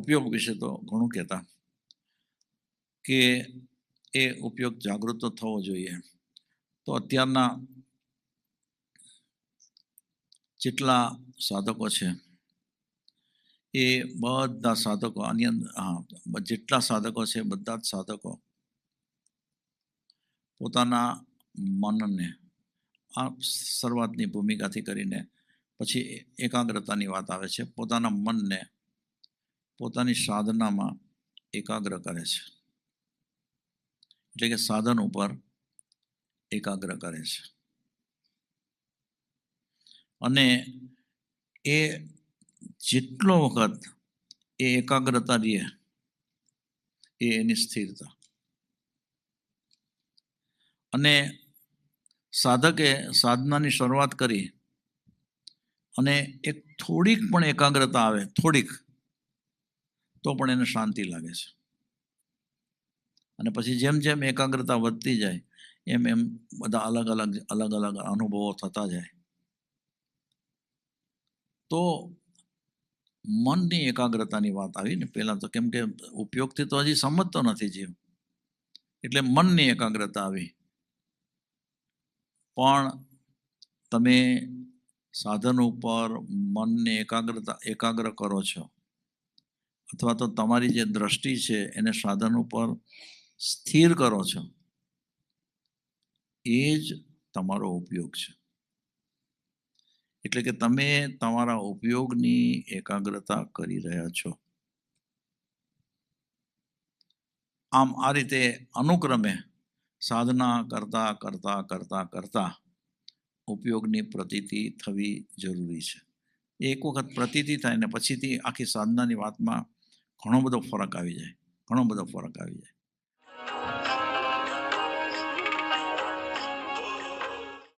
ઉપયોગ વિશે તો ઘણું કહેતા કે એ ઉપયોગ જાગૃત તો થવો જોઈએ. તો અત્યારના જેટલા સાધકો છે એ બધા સાધકો આની અંદર જેટલા સાધકો છે બધા જ સાધકો પોતાના મનને આ શરૂઆતની ભૂમિકાથી કરીને પછી એકાગ્રતાની વાત આવે છે. પોતાના મનને પોતાની સાધનામાં એકાગ્ર કરે છે, એટલે કે સાધન ઉપર એકાગ્ર કરે છે. અને એ જેટલો વખત એ એકાગ્રતા રહે એ એની સ્થિરતા. અને સાધકે સાધનાની શરૂઆત કરી અને એક થોડીક પણ એકાગ્રતા આવે, થોડીક, તો પણ એને શાંતિ લાગે છે. અને પછી જેમ જેમ એકાગ્રતા વધતી જાય એમ એમ બધા અલગ અલગ અનુભવો થતા જાય. તો મનની એકાગ્રતાની વાત આવી ને પહેલા તો, કેમ કે ઉપયોગથી તો હજી સમજતો નથી જીવ, એટલે મનની એકાગ્રતા આવી. પણ તમે સાધન ઉપર મનને એકાગ્ર કરો છો, અથવા તો તમારી જે દ્રષ્ટિ છે એને સાધન ઉપર સ્થિર કરો છો, એ જ તમારો ઉપયોગ છે. એટલે કે તમે તમારા ઉપયોગની એકાગ્રતા કરી રહ્યા છો. આમ આ રીતે અનુક્રમે સાધના કરતા કરતા કરતા કરતા ઉપયોગની પ્રતીતિ થવી જરૂરી છે. એક વખત પ્રતીતિ થાય ને પછીથી આખી સાધનાની વાતમાં ઘણો બધો ફરક આવી જાય.